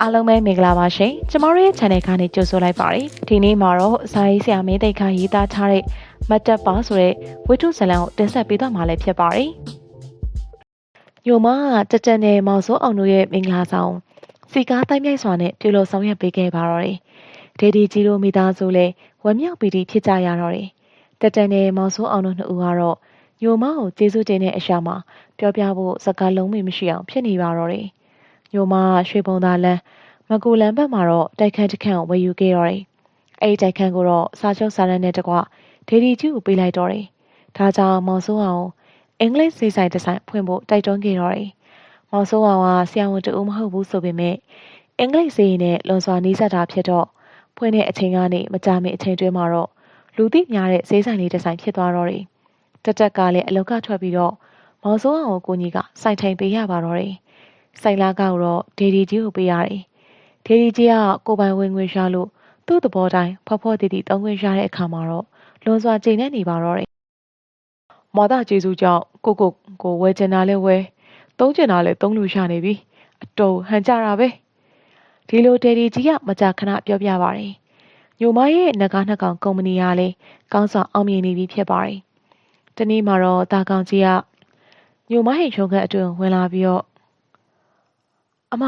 အားလုံးပဲမင်္ဂလာပါရှင်ကျမတို့ရဲ့ channel ကနေကြိုဆိုလိုက်ပါတယ်ဒီနေ့မှာတော့ဇာရေးဆရာမင်းသိက္ခာရေးသားထားတဲ့မတ်တပ်ပါဆိုတဲ့ဝိထုဇလံကိုတင်ဆက်ပေးသွားမှာလည်းဖြစ်ပါတယ်ညိုမကတက်တက်နဲ့မောင်စိုးအောင်တို့ရဲ့မင်္ဂလာဆောင်စီကားတိုင်းမြိုက်စွာနဲ့ပြုလုပ်ဆောင်ရွက်ပေးခဲ့ပါတော့တယ်ဒေဒီကြီးတို့မိသားစုလည်းဝမ်းမြောက်ပီတိဖြစ်ကြရတော့တယ်တက်တက်နဲ့မောင်စိုးအောင်တို့နှစ်ဦးကတော့ညိုမကိုကျေးဇူးတင်တဲ့အရာမှာပြောပြဖို့စကားလုံးမရှိအောင်ဖြစ်နေပါတော့တယ်ညိုမရွှေဘုံသာလန်းမကူလန်ဘက်မှာတော့တိုက်ခန်းတစ်ခန်းကိုဝယ်ယူခဲ့တော့တယ်။အဲ့ဒီတိုက်ခန်းကိုတော့စာချုပ်စာတမ်းနဲ့တကွဒေဒီကျူကိုပေးလိုက်တော့တယ်။ဒါကြောင့်မောင်စိုးအောင်အင်္ဂလိပ်စီဆိုင်တစ်ဆိုင်ဖွင့်ဖို့တိုက်တွန်းခဲ့တော့တယ်။မောင်စိုးအောင်ကဆရာဝန်တူမဟုတ်ဘူးဆိုပေမဲ့အင်္ဂလိပ်စီနဲ့လွန်စွာနှီးစပ်တာဖြစ်တော့ဖွင့်တဲ့အချိန်ကနေမကြာမီအချိန်တွင်းမှာတော့လူသိများတဲ့ဈေးဆိုင်လေးတစ်ဆိုင်ဖြစ်သွားတော့တယ်။တက်တက်ကလည်းအလောက်ကထွက်ပြီးတော့မောင်စိုးအောင်ကိုကိုကြီးကစိုက်ထိုင်ပေးရပါတော့တယ်။စိုက်လာကတော့ဒေဒီကျူကိုပေးရတယ်။ဒေဒီကြီးကကိုပိုင်ဝင်ငွေရှာလို့သူ့သဘောတိုင်းဖော်ဖော်တီတီတုံးခွင့်ရတဲ့အခါမှာတော့လွန်စွာကြိမ်နဲ့နေပါတော့တယ်။မာသားကျေးဇူးကြောင့်ကိုဝယ်ချင်တာလဲဝယ်သုံးချင်တာလဲသုံးလို့ရနေပြီ။အတော်ဟန်ကြတာပဲ။ဒီလိုဒေဒီကြီးကမကြာခဏပြောပြပါတယ်။ညိုမရဲ့နဂါးနှစ်ကောင်ကုမ္ပဏီကလည်းကောင်းစွာအောင်မြင်နေပြီဖြစ်ပါတယ်။တနေ့မှာတော့တာကောင်ကြီးကညိုမဟိန်ချုံခန့်အတွင်ဝင်လာပြီးတော့အမ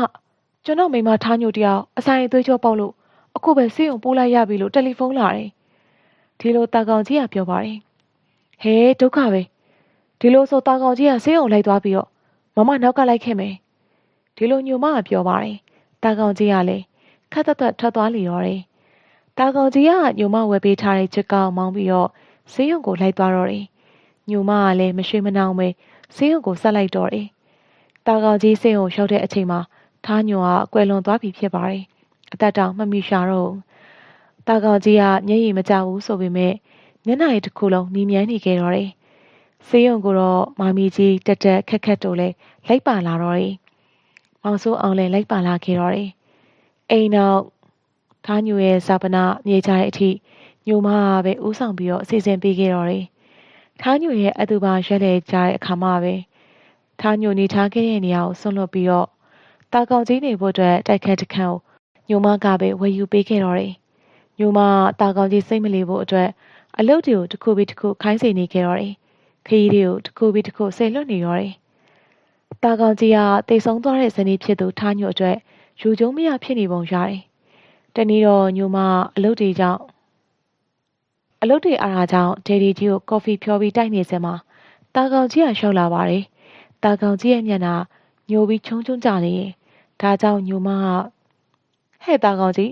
ကျွန်တော်မိမထားညိုတယောက်အဆိုင်အသွေးကြောပေါက်လို့အခုပဲဆေးရုံပို့လိုက်ရပြီလို့တယ်လီဖုန်းလာတယ်။ဒီလိုတာကောင်ကြီးကပြောပါတယ်။ဟဲဒုက္ခပဲ။ဒီလိုဆိုတာကောင်ကြီးကဆေးရုံလိုက်သွားပြီးတော့မမနောက်ကလိုက်ခဲ့မယ်။ဒီလိုညိုမကပြောပါတယ်။တာကောင်ကြီးကလည်းခက်သက်ထွက်သွားလီတော့တယ်။တာကောင်ကြီးကညိုမဝယ်ပေးထားတဲ့ချစ်ကောင်းမောင်းပြီးတော့ဆေးရုံကိုလိုက်သွားတော့တယ်။ညိုမကလည်းမရှိမနှောင်ပဲဆေးရုံကိုဆက်လိုက်တော့တယ်။တာကောင်ကြီးဆေးရုံရောက်တဲ့အချိန်မှာထားညိုကကွယ်လွန်သွားပြီဖြစ်ပါတယ်။အသက်တောင်မမီရှာတော့တာကောင်ကြီးကမျက်ရည်မကျဘူးဆိုပေမဲ့မျက်နှာရည်တစ်ခုလုံးနီးမြန်းနေခဲ့တော့တယ်။ဆေးရုံကိုတော့မာမီကြီးတက်တက်ခက်ခက်တို့လည်းလိုက်ပါလာတော့တယ်။မောင်စိုးအောင်လည်းလိုက်ပါလာခဲ့တော့တယ်။အိမ်နောက်ထားညိုရဲ့ဇာပနာမြေချတဲ့အထိညိုမကပဲဥဆောင်ပြီးတော့အစီအစဉ်ပေးခဲ့တော့တယ်။ထားညိုရဲ့အတူပါရွက်လေကြတဲ့အခါမှပဲထားညိုနေထားခဲ့တဲ့နေရာကိုဆွန့်လွတ်ပြီးတော့တာကောင်ကြီးနေဖို့အတွက်တိုက်ခန်းတစ်ခန်းကိုညိုမကပဲဝယ်ယူပေးခဲ့တော့တယ်။ညိုမတာကောင်ကြီးစိတ်မလီဖို့အတွက်အလုပ်တွေကိုတစ်ခုပြီးတစ်ခုခိုင်းစေနေခဲ့တော့တယ်။ခရီးတွေကိုတစ်ခုပြီးတစ်ခုဆယ်လွတ်နေတော့တယ်။တာကောင်ကြီးကတိတ်ဆုံးသွားတဲ့ဇနီးဖြစ်သူထားညိုအတွက်ယူကျုံမရဖြစ်နေပုံရတယ်။တနေ့တော့ညိုမအလုပ်တွေအားအားကြောင့်ဒေဒီကြီးကိုကော်ဖီဖြောပြီးတိုက်နေစမှာတာကောင်ကြီးကရှောက်လာပါတယ်။တာကောင်ကြီးရဲ့မျက်နှာညိုပြီးချုံကြနေရင်ဒါကြောင့်ညိုမကဟဲ့တာကောင်ကြီး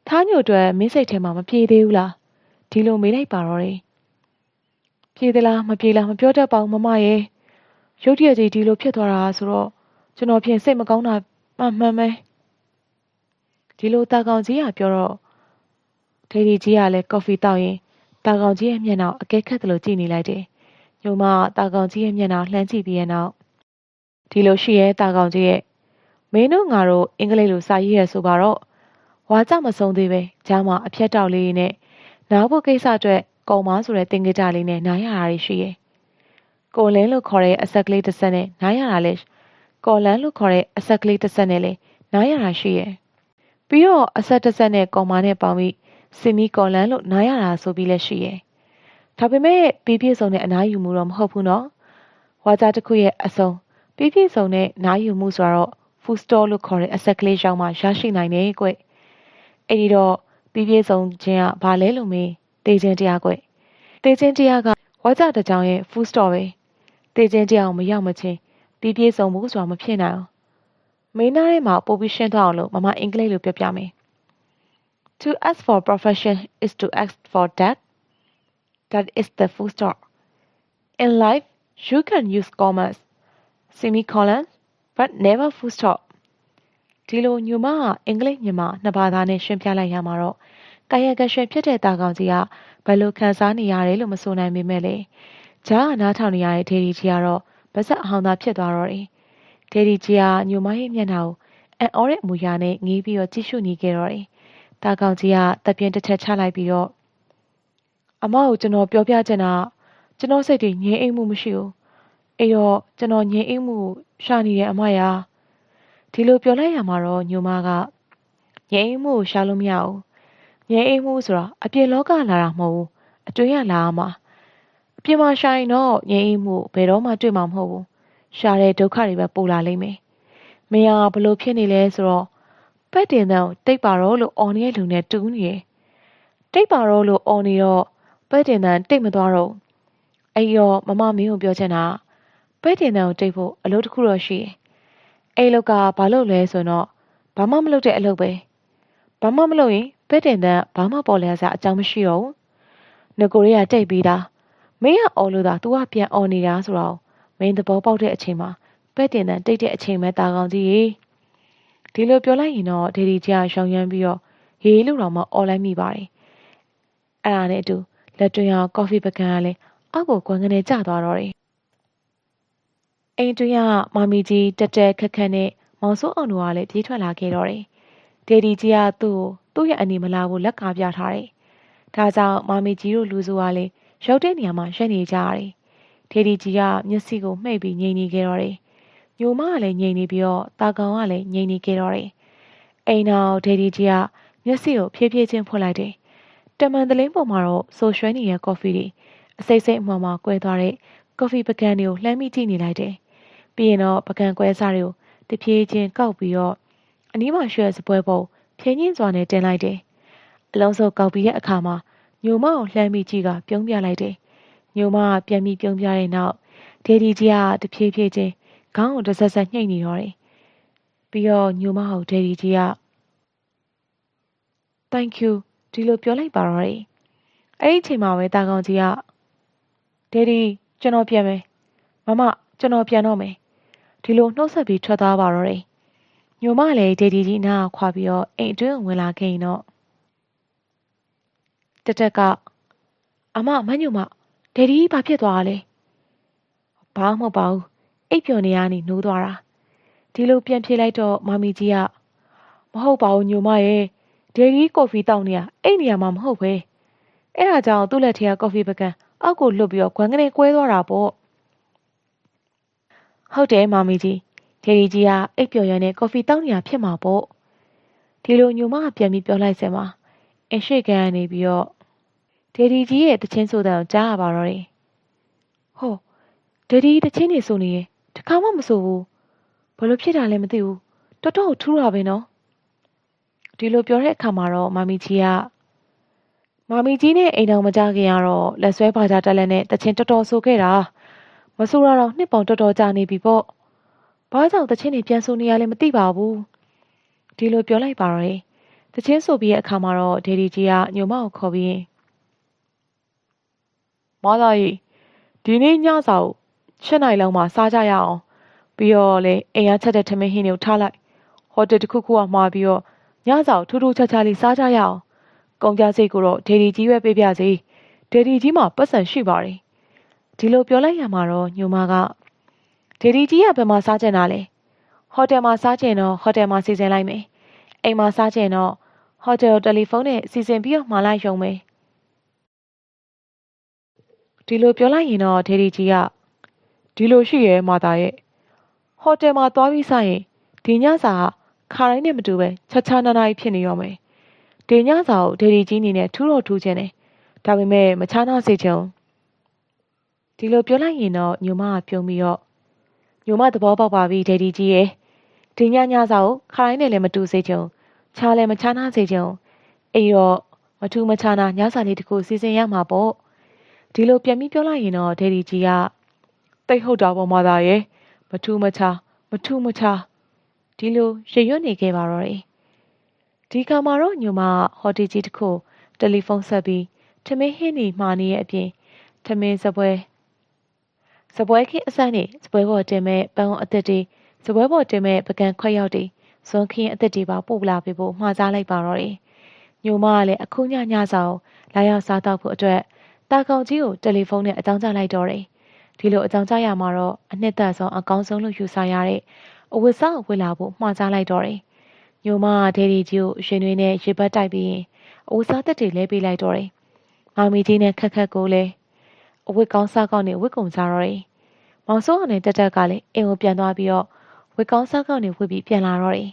ထားညိုအတွက်မင်းစိတ်ထဲမှာမပြေသေးဘူးလားဒီလိုမေးလိုက်ပါတော့တယ်ပြေသလားမပြေလားမပြောတတ်ပါဘူးမမရဲ့ရုတ်တရက်ကြီးဒီလိုဖြစ်သွားတာဆိုတော့ကျွန်တော်ဖြင့်စိတ်မကောင်းတာမှန်ပဲဒီလိုတာကောင်ကြီးကပြောတော့ဒေဒီကြီးကလည်းကော်ဖီတောက်ရင်တာကောင်ကြီးရဲ့မျက်နှာအကဲခတ်တယ်လို့ကြည့်နေလိုက်တယ်ညိုမတာကောင်ကြီးရဲ့မျက်နှာလှမ်းကြည့်ပြီးရဲ့နောက်ဒီလိုရှိရဲ့တာကောင်ကြီးရဲ့မင်းတို့ငါတို့အင်္ဂလိပ်လိုစာရေးရဆိုပါတော့ဝါကြမဆုံးသေးပဲကြားမှာအဖြတ်တောက်လေးနဲ့နားဖို့ကိစ္စအတွက်ကော်မားဆိုတဲ့တင်ကြလေးနဲ့နားရတာရှိရဲ့ကိုလင်းလို့ခေါ်တဲ့အဆက်ကလေးတစ်ဆက်နဲ့နားရတာလဲကော်လန်းလို့ခေါ်တဲ့အဆက်ကလေးတစ်ဆက်နဲ့လေနားရတာရှိရဲ့ပြီးတော့အဆက်တစ်ဆက်နဲ့ကော်မားနဲ့ပေါင်းပြီးစင်မီကော်လန်းလို့နားရတာဆိုပြီးလဲရှိရဲ့ဒါပေမဲ့ပြီးပြည့်စုံတဲ့အနားယူမှုတော့မဟုတ်ဘူးနော်ဝါကြတစ်ခုရဲ့အစုံပြီးပြည့်စုံတဲ့နားယူမှုဆိုတော့food store လို့ခေါ်တဲ့အဆက်ကလေးရောက်မှရရှိနိုင်တယ်ကွ။အဲ့ဒီတော့ပြီးပြည့်စုံခြင်းကဘာလဲလို့မေးတေးခြင်းတရားကွ။တေးခြင်းတရားကဝါကြတစ်ကြောင်ရဲ့ food store ပဲ။တေးခြင်းတရားကိုမရောက်မချင်းပြီးပြည့်စုံမှုဆိုတာမဖြစ်နိုင်အောင်။မင်းသားထဲမှာပို့ပြီးရှင်းသွားအောင်လို့မမအင်္ဂလိပ်လိုပြောပြမယ်။ To ask for profession is to ask for that. That is the food store. In life, you can use commas, semicolons, but never full stop ဒီလိုညိုမကအင်္ဂလိပ်မြန်မာနှစ်ဘာသာနဲ့ရှင်းပြလိုက်ရမှာတော့ကာယကရွှေဖြစ်တဲ့တာကောင်ကြီးကဘယ်လိုခံစားနေရတယ်လို့မဆိုနိုင်ပေမဲ့လေဂျားနားထောင်နေရတဲ့ဒေဒီကြီးကတော့ဗစက်အဟောင်းသားဖြစ်သွားတော့တယ်ဒေဒီကြီးကညိုမရဲ့မျက်နှာကိုအန်အော်ရဲ့အမူအရာနဲ့ငေးပြီးတော့ကြည့်ရှုနေခဲ့တော့တယ်တာကောင်ကြီးကတပြင်းတစ်ချက်ချလိုက်ပြီးတော့အမကိုကျွန်တော်ပြောပြချင်တာကျွန်တော်စိတ်တွေငြင်းအိမ်မှုမရှိဘူးအဲ့တော့ကျွန်တော်ငြင်းအိမ်မှုရှာနေတဲ့အမရာ ဒီလိုပြောလိုက်ရမှာတော့ညိုမကငြိမ်းမှုကိုရှာလို့မရဘူးငြိမ်းမှုဆိုတာအပြင်လောကလာတာမဟုတ်ဘူးအတွင်းကလာမှာအပြင်မှာရှာရင်တော့ငြိမ်းမှုဘယ်တော့မှတွေ့မှာမဟုတ်ဘူးရှာတဲ့ဒုက္ခတွေပဲပိုလာလိမ့်မယ်မင်းကဘလို့ဖြစ်နေလဲဆိုတော့ပက်တင်တဲ့တိတ်ပါတော့လို့အော်နေတဲ့လူနဲ့တူးနေတယ်တိတ်ပါတော့လို့အော်နေတော့ပက်တင်တဲ့တိတ်မသွားတော့အဲ့ရောမမမင်းကိုပြောချင်တာပက်တင်တဲ့ကိုတိတ်ဖို့အလုပ်တစ်ခုတော့ရှိတယ်အဲ့လောက်ကဘာလုပ်လဲဆိုတော့ဘာမှမလုပ်တဲ့အလုပ်ပဲဘာမှမလုပ်ရင်ပက်တင်တဲ့ဘာမှပေါ်လဲစရာအကြောင်းမရှိတော့ဘူးငကိုရီးယားတိတ်ပြီးသားမင်းကအော်လို့သာ तू ကပြန်အော်နေတာဆိုတော့မင်းသဘောပေါက်တဲ့အချိန်မှာပက်တင်တဲ့တိတ်တဲ့အချိန်ပဲတာကောင်းကြီးဒီလိုပြောလိုက်ရင်တော့ဒေဒီကြီးကရှောင်ရမ်းပြီးတော့ရေးလို့တော့မအော်လိုက်မိပါတယ်အဲ့ဒါနဲ့အတူလက်တွင်အောင်ကော်ဖီပကံကလည်းအောက်ကိုကွန်ကနေကျသွားတော့တယ်အိမ်တွင်ကမမီကြီးတက်တက်ခက်ခက်နဲ့မောင်စိုးအောင်တို့ကလည်းပြေးထွက်လာခဲ့တော့တယ်ဒေဒီကြီးကသူ့ရဲ့အနေမလာကိုလက်ကားပြထားတယ်ဒါကြောင့်မမီကြီးတို့လူစုကလည်းရောက်တဲ့နေရာမှာရက်နေကြရတယ်ဒေဒီကြီးကမျက်စိကိုမှိတ်ပြီးငြိမ်နေခဲ့တော့တယ်ညိုမကလည်းငြိမ်နေပြီးတော့တာကောင်ကလည်းငြိမ်နေခဲ့တော့တယ်အိမ်နောက်ဒေဒီကြီးကမျက်စိကိုဖြည်းဖြည်းချင်းဖွင့်လိုက်တယ်တမန်တလင်းပေါ်မှာတော့ဆိုရွှဲနေတဲ့ကော်ဖီတွေအစိမ့်စိမ့်အမှောင်မှာကွဲသွားတဲ့ကော်ဖီပကံတွေကိုလှမ်းမိကြည့်နေလိုက်တယ်ပြီးရင်တော့ပကံကွဲစားတွေကိုတဖြည်းချင်းကောက်ပြီးတော့အနီးမှာရွှဲစပွဲပုံဖြင်းချင်းစွာနဲ့တင်လိုက်တယ်အလုံးစုံကောက်ပြီးတဲ့အခါမှာညိုမကိုလှမ်းမိကြည့်ကပြုံးပြလိုက်တယ်ညိုမကပြန်ပြီးပြုံးပြတဲ့နောက်ဒေဒီကြီးကတဖြည်းဖြည်းချင်းခေါင်းကိုတဆက်ဆက်ညှိနေတော့တယ်ပြီးတော့ညိုမကိုဒေဒီကြီးက thank you ဒီလိုပြောလိုက်ပါတော့တယ်အဲ့ဒီအချိန်မှာပဲတာကောင်ကြီးကဒေဒီကျွန်တော်ပြန်မယ်မမကျွန်တော်ပြန်တော့မယ်ဒီလိုနှုတ်ဆက်ပြီးထွက်သွားပါတော့တယ်ညိုမလည်းဒေဒီကြီးနားခွာပြီးတော့အိမ်အတွင်းဝင်လာခဲ့ရင်တော့တက်တက်ကအမညိုမဒေဒီဘာဖြစ်သွားလဲဘာမှမဟုတ်ပါဘူးအိပ်ပျော်နေရနေနိုးသွားတာဒီလိုပြန်ပြေးလိုက်တော့မမီကြီးကမဟုတ်ပါဘူးညိုမရဲ့ဒေဒီကော်ဖီတောက်နေရအဲ့နေရာမှာမဟုတ်ပဲအဲ့ဒါကြောင့်သူ့လက်ထဲကကော်ဖီပကံအောက်ကိုလွတ်ပြီးတော့ခွန်းကနေကွဲသွားတာပေါ့ဟုတ်တယ်မမီကြီးဒေဒီကြီးကအိပ်ပျော်ရတဲ့ကော်ဖီတောက်နေရဖြစ်မှာပေါ့ဒီလိုညိုမကပြန်ပြီးပြောလိုက်စမ်းပါအရှိကန်ကနေပြီးတော့ဒေဒီကြီးရဲ့တချင်းဆိုတဲ့ကိုကြားရပါတော့တယ်ဟောဒေဒီတချင်းနေဆိုနေရင်တခါမှမဆိုဘူးဘလို့ဖြစ်တာလဲမသိဘူးတော်တော်ထူးတာပဲနော်ဒီလိုပြောတဲ့အခါမှာတော့မမီကြီးနဲ့အိမ်တော်မကြခင်ကတော့လက်ဆွဲပါကြတက်လက်နဲ့တချင်းတော်တော်ဆိုခဲ့တာမဆိုတော့နှစ်ပေါင်တော်တော်ကြာနေပြီပေါ့ဘာကြောင့်တချင်းနေပြန်ဆိုနေရလဲမသိပါဘူးဒီလိုပြောလိုက်ပါတော့တယ်တချင်းဆိုပြီးတဲ့အခါမှာတော့ဒေဒီကြီးကညိုမကိုခေါ်ပြီးမသားကြီးဒီနေ့ညစာကို7 နာရီလောက်မှစားကြရအောင်ပြီးတော့လေအိမ်ကချက်တဲ့ထမင်းဟင်းတွေကိုထားလိုက်ဟိုတယ်တစ်ခုခုကမှာပြီးတော့ညစာကိုထူးထူးခြားခြားလေးစားကြရအောင်ကုန်ကြစိတ်ကိုတော့ဒေဒီကြီးပဲပေးပြစေဒေဒီကြီးမှာပတ်စံရှိပါတယ်ဒီလိုပြောလိုက်ရမှာတော့ညိုမကဒေဒီကြီးကဘယ်မှာစားကြတာလဲဟိုတယ်မှာစားကြတော့ဟိုတယ်မှာစီစဉ်လိုက်မယ်အိမ်မှာစားကြတော့ဟိုတယ်တယ်လီဖုန်းနဲ့စီစဉ်ပြီးတော့မှာလိုက်ရုံပဲဒီလိုပြောလိုက်ရင်တော့ဒေဒီကြီးကဒီလိုရှိရဲမာတာရဲ့ဟိုတယ်မှာသွားပြီးစားရင်ဒီညစာကခါတိုင်းနဲ့မတူပဲချက်ချာနာနာကြီးဖြစ်နေရောမယ်ဒီညစာကိုဒေဒီကြီးအနေနဲ့ထူးတော့ထူးခြင်းတယ်ဒါပေမဲ့မချာနာစေချင်ဒီလိုပြောလိုက်ရင်တော့ညိုမကပြုံးပြီးတော့ညိုမသဘောပေါက်ပါပြီဒေဒီကြီးရဲ့ဒီညစာကိုခါတိုင်းနဲ့လည်းမတူစေချင်ချာလည်းမချာနာစေချင်အေးတော့မထူးမချာနာညစာလေးတစ်ခုစီစဉ်ရမှာပေါ့ဒီလိုပြန်ပြီးပြောလိုက်ရင်တော့ဒေဒီကြီးကတိတ်ဟုတ်တာပေါ့မသားရဲ့မထူးမချာဒီလိုရေရွတ်နေခဲ့ပါတော့တယ်ဒီကမှာတော့ညိုမဟိုတယ်ကြီးတစ်ခုတယ်လီဖုန်းဆက်ပြီးထမင်းဟင်းနေမှာနေရဲ့အပြင်ထမင်းစပွဲခင်းအစမ်းနေစပွဲပေါ်တင်မဲ့ပန်းအသက်တွေစပွဲပေါ်တင်မဲ့ပကံခွက်ရောက်တွေဇွန်ခင်းအသက်တွေပါပို့လာပေးဖို့မှားစားလိုက်ပါတော့တယ်ညိုမကလည်းအခုညစာကိုလာရောက်စားတော့ဖို့အတွက်တာကောင်ကြီးကိုတယ်လီဖုန်းနဲ့အကြောင်းကြားလိုက်တော့တယ်ဒီလိုအကြောင်းကြားရမှာတော့အနှစ်သက်ဆုံးအကောင်းဆုံးလို့ယူဆရတဲ့အဝတ်စားကိုဝတ်လာဖို့မှားကြားလိုက်တော့တယ်ညိုမကဒေဒီကြီးကိုရှင်တွေနဲ့ရေပတ်တိုက်ပြီးအဝတ်စားသက်တွေလဲပေးလိုက်တော့တယ်မမီကြီးနဲ့ခက်ကိုလည်းအဝတ်ကောင်းစားကောင်းနဲ့ဝတ်ကုန်ကြတော့တယ်မောင်စိုးအောင်နဲ့တက်ကလည်းအိမ်ကိုပြန်သွားပြီးတော့ ဝက်ကောင်းစားကောက်နေဝစ်ပြီးပြန်လာတော့တယ်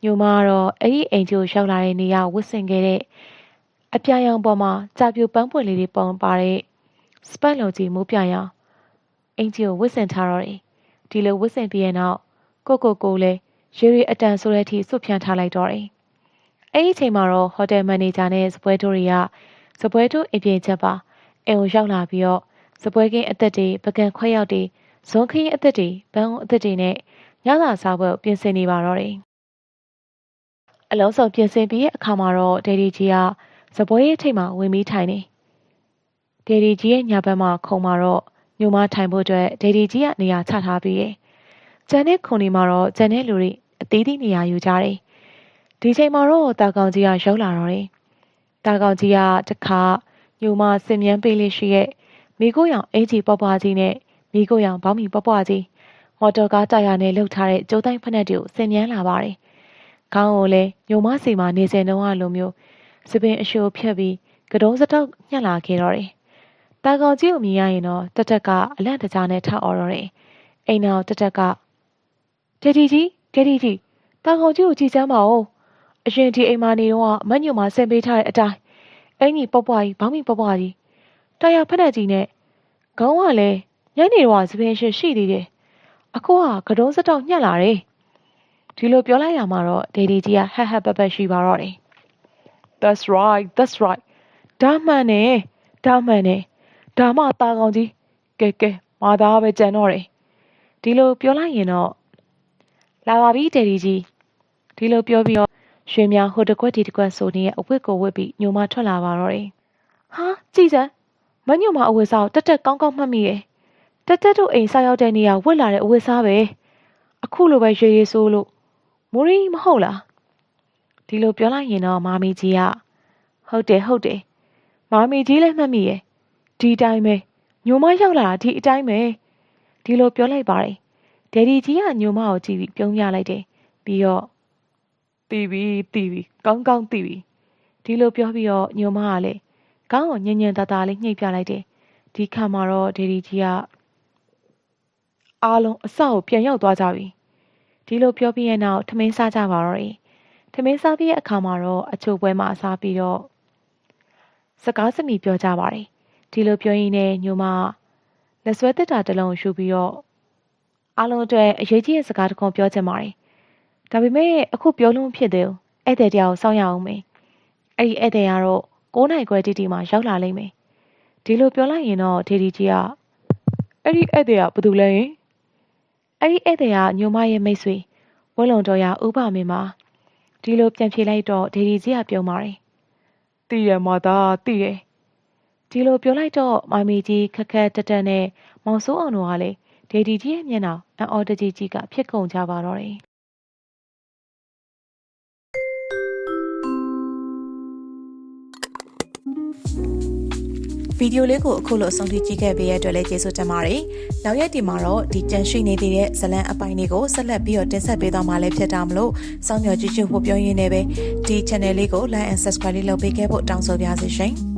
ညိုမကတော့အဲ့ဒီအိမ်ကြီးကိုရောက်လာတဲ့နေရာဝစ်ဆင်ခဲ့တဲ့အပြာရောင်ပေါ်မှာကြာပြူပန်းပွင့်လေးတွေပုံပါတဲ့စပတ်လုံးကြီးမိုးပြရောင်အင်ကြီးကိုဝစ်ဆင်ထားတော့တယ်ဒီလိုဝစ်ဆင်ပြီးရဲ့နောက်ကိုလည်းရေရီအတန်ဆိုတဲ့အထိစွတ်ဖြန်းထားလိုက်တော့တယ်အဲ့ဒီအချိန်မှာတော့ဟိုတယ်မန်နေဂျာနဲ့စပွဲတို့တွေကစပွဲတို့အပြင်ချက်ပါအိမ်ကိုရောက်လာပြီးတော့စပွဲကင်းအသက်တွေပကံခွက်ရောက်တွေဇွန်ခင်းအသက်တွေဘန်းအသက်တွေနဲ့ညသာစားပွဲပြင်ဆင်နေပါတော့တယ်အလုံးစုံပြင်ဆင်ပြီးအခါမှာတော့ဒေဒီကြီးကစပွဲရဲ့ထိပ်မှာဝင်ပြီးထိုင်နေဒေဒီကြီးရဲ့ညာဘက်မှာခုံမှာတော့ညိုမထိုင်ဖို့အတွက်ဒေဒီကြီးကနေရာချထားပြီးရဲ့ကျန်တဲ့ခုံဒီမှာတော့ကျန်တဲ့လူတွေအသေးသေးနေရာယူကြတယ်ဒီချိန်မှာတော့တာကောင်ကြီးကရောက်လာတော့တယ်တာကောင်ကြီးကတခါညိုမစင်မြန်းပေးလေးရှိရဲ့မိကိုရောင်အင်ကြီးပွားပွားကြီးနဲ့မိကိုရောင်ဘောင်းမီပွားပွားကြီးမော်တော်ကားတာယာနဲ့လှုပ်ထားတဲ့ကျိုးတိုင်းဖက်နှက်တွေကိုစင်မြန်းလာပါတယ်ခေါင်းကိုလည်းညိုမစီမှာနေစဉ်တုန်းကလိုမျိုးစပင်အရှိုးဖြတ်ပြီးကတုံးစတောက်ညှက်လာခဲ့တော့တယ်တာကောင်ကြီးကိုမြင်ရရင်တော့တတက်ကအလန့်တကြားနဲ့ထအော်တော့တယ်အိမ်နောက်တတက်ကဒေဒီကြီးတာကောင်ကြီးကိုကြည်စမ်းပါဦးအရင်ဒီအိမ်မှာနေတော့မညိုမှာဆင်ပေးထားတဲ့အတိုင်းအင်ကြီးပွားပွားကြီးဘောင်းမီပွားပွားကြီးတာယာဖက်နှက်ကြီးနဲ့ခေါင်းကလည်းညနေတော့စပင်ရှိသေးတယ်အခုကကတုံးစတောက်ညှက်လာတယ်ဒီလိုပြောလိုက်ရမှာတော့ဒေဒီကြီးကဟက်ပက်ရှိပါတော့တယ် That's right ဒါမှန်တယ်ဒါမှတာကောင်ကြီးကဲမာသားပဲကြံတော့တယ်ဒီလိုပြောလိုက်ရင်တော့လာပါပြီဒေဒီကြီးဒီလိုပြောပြီးတော့ရွှေမြဟိုတကွက်ဒီတကွက်ဆိုနေရဲ့အဝတ်ကိုဝတ်ပြီးညိုမထွက်လာပါတော့တယ်ဟာကြည်စမ်းမညိုမအဝတ်စားကိုတက်ကောင်းမှတ်မိတယ်တက်တို့အိမ်စားရောက်တဲ့နေရာဝတ်လာတဲ့အဝတ်စားပဲအခုလိုပဲရေဆိုးလို့မိုးရီမဟုတ်လားဒီလိုပြောလိုက်ရင်တော့မာမီကြီးကဟုတ်တယ်မာမီကြီးလည်းမှတ်မိရဲ့ဒီတိုင်းပဲညိုမရောက်လာတာဒီအတိုင်းပဲဒီလိုပြောလိုက်ပါတယ်ဒေဒီကြီးကညိုမကိုကြည့်ပြီးပြုံးပြလိုက်တယ်ပြီးတော့တီးပြီကောင်းတီးပြီဒီလိုပြောပြီးတော့ညိုမကလည်းကောင်းကိုညံသားလေးညှိပ်ပြလိုက်တယ်ဒီခါမှာတော့ဒေဒီကြီးကအားလုံးအဆောက်ကိုပြန်ရောက်သွားကြပြီဒီလိုပြောပြီးရဲ့နောက်ထမင်းစားကြပါတော့တယ်ထမင်းစားပြီးရဲ့အခါမှာတော့အချို့ပွဲမှာစားပြီးတော့စကားစမိပြောကြပါတယ်ဒီလိုပြောရင်းနဲ့ညိုမလက်ဆွဲတက်တာတစ်လုံးယူပြီးတော့အားလုံးအတွက်အရေးကြီးတဲ့စကားတစ်ခုပြောချင်ပါတယ်ဒါပေမဲ့အခုပြောလို့ဖြစ်သေးဘူးဧည့်သည်တရားကိုစောင့်ရအောင်မယ်အဲ့ဒီဧည့်သည်ကတော့9နိုင်ခွဲတီမှာရောက်လာလိမ့်မယ်ဒီလိုပြောလိုက်ရင်တော့ဒေဒီကြီးကအဲ့ဒီဧည့်သည်ကဘာလို့လဲအဲ့ဒီဧည့်သည်ကညိုမရဲ့မိတ်ဆွေဝက်လုံတော်ရဥပမင်းပါဒီလိုပြန်ဖြေလိုက်တော့ဒေဒီကြီးကပြုံးပါတယ်သိရမသားသိရဒီလိုပြောလိုက်တော့မမီကြီးခက်တက်နဲ့မောင်စိုးအောင်တို့ကလည်းဒေဒီကြီးရဲ့မျက်နှာအံ့ဩတကြီးကဖြစ်ကုန်ကြပါတော့တယ်ဗီဒီယိုလေးကိုအခုလိုအဆုံးထိကြည့်ခဲ့ပေးရတဲ့အတွက်လည်းကျေးဇူးတင်ပါတယ်။နောက်ရက်ဒီမှာတော့ဒီကြန့်ရှိနေသေးတဲ့ဇလန်အပိုင်းလေးကိုဆက်လက်ပြီးတော့တင်ဆက်ပေးသွားမှာလည်းဖြစ်တာမလို့စောင့်မျှော်ကြည့်ဖို့ပြောရင်းနဲ့ပဲဒီ channel လေးကို like and subscribe လေးလုပ်ပေးခဲ့ဖို့တောင်းဆိုပါရစေရှင်။